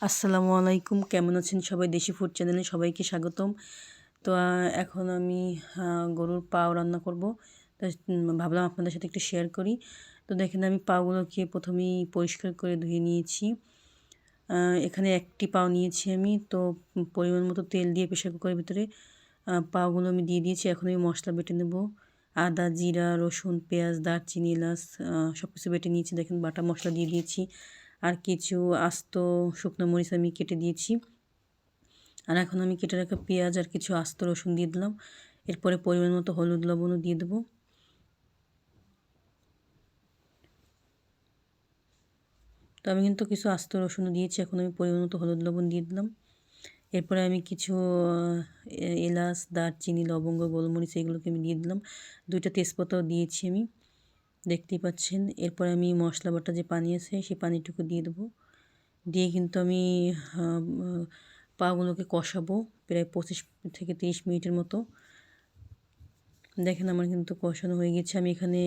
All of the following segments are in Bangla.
আসসালামু আলাইকুম, কেমন আছেন সবাই? দেশি ফুড চ্যানেলে সবাইকে স্বাগতম। তো এখন আমি গরুর পাও রান্না করব। তো ভাবলাম আপনাদের সাথে একটু শেয়ার করি। তো দেখেন আমি পাওগুলোকে প্রথমেই পরিষ্কার করে ধুয়ে নিয়েছি। এখানে একটি পাও নিয়েছি আমি। তো পরিমাণ মতো তেল দিয়ে প্রেসার কুকারের ভিতরে পাওগুলো আমি দিয়ে দিয়েছি। এখন আমি মশলা বেটে নেব। আদা, জিরা, রসুন, পেঁয়াজ, দারচিনি, এলাচ সব কিছু বেটে নিয়েছি। দেখেন বাটা মশলা দিয়ে দিয়েছি। আর কিছু আস্ত শুকনো মরিচ আমি কেটে দিয়েছি। আর এখন আমি কেটে রাখা পেঁয়াজ আর কিছু আস্ত রসুন দিয়ে দিলাম। এরপরে পরিমাণ মতো হলুদ লবণও দিয়ে দেবো। তো আমি কিন্তু কিছু আস্ত রসুনও দিয়েছি। এখন আমি পরিমাণ মতো হলুদ লবণ দিয়ে দিলাম। এরপরে আমি কিছু এলাচ, দারচিনি, লবঙ্গ, গোলমরিচ এগুলোকে আমি দিয়ে দিলাম। 2টা তেজপাতাও দিয়েছি আমি, দেখতেই পাচ্ছেন। এরপরে আমি মশলা বাটা যে পানি আছে সেই পানিটুকু দিয়ে দেবো। দিয়ে কিন্তু আমি পাগুলোকে কষাবো প্রায় 25 থেকে 30 মিনিটের মতো। দেখেন আমার কিন্তু কষানো হয়ে গেছে। আমি এখানে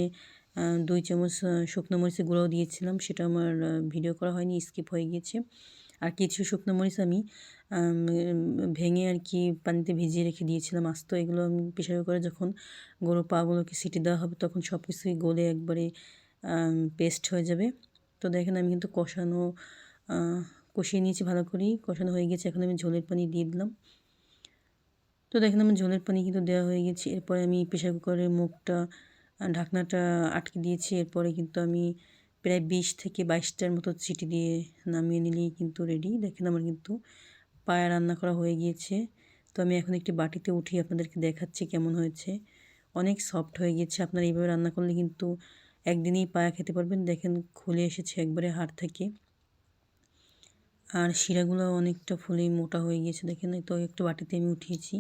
2 চামচ শুকনো মরিচের গুঁড়াও দিয়েছিলাম, সেটা আমার ভিডিও করা হয়নি, স্কিপ হয়ে গিয়েছে। আর কিছু শুকনো মরিচ আমি ভেঙে আর কি পানিতে ভিজিয়ে রেখে দিয়েছিলাম আস্ত। এগুলো আমি প্রেসার কুকারে যখন গরুর পাগুলোকে সিটি দেওয়া হবে তখন সব কিছুই গলে একবারে পেস্ট হয়ে যাবে। তো দেখেন আমি কিন্তু কষিয়ে নিয়েছি ভালো করেই, কষানো হয়ে গেছে। এখন আমি ঝোলের পানি দিয়ে দিলাম। তো দেখেন আমার ঝোলের পানি কিন্তু দেওয়া হয়ে গেছে। এরপরে আমি প্রেসার কুকারের মুখটা ঢাকনাটা আটকে দিয়েছি। এরপরে কিন্তু আমি প্রায় 20 থেকে 22টার মতো সিটি দিয়ে নামিয়ে নিলেই কিন্তু রেডি। দেখেন আমার কিন্তু পায়া রান্না করা হয়ে গিয়েছে। তো আমি এখন একটি বাটিতে উঠিয়ে আপনাদেরকে দেখাচ্ছি কেমন হয়েছে। অনেক সফট হয়ে গেছে। আপনারা এইভাবে রান্না করলে কিন্তু একদিনেই পায়া খেতে পারবেন। দেখেন খুলে এসেছে একবারে হাড় থেকে। আর শিরাগুলো অনেকটা ফুলে মোটা হয়ে গিয়েছে দেখেন। তো একটু বাটিতে আমি উঠিয়েছি।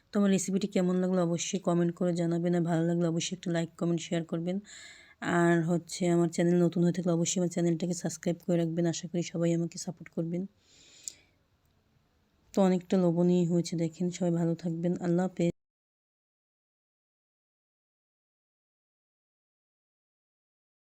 তো আমার রেসিপিটি কেমন লাগলো অবশ্যই কমেন্ট করে জানাবেন। আর ভালো লাগলে অবশ্যই একটু লাইক, কমেন্ট, শেয়ার করবেন। আর আমার চ্যানেল নতুন হয়ে থাকলে অবশ্যই আমার চ্যানেলটাকে সাবস্ক্রাইব করে রাখবেন। আশা করি সবাই আমাকে সাপোর্ট করবেন। তো অনেকটা লোভনীয় হয়েছে দেখেন। সবাই ভালো থাকবেন। আল্লাহ হাফেজ।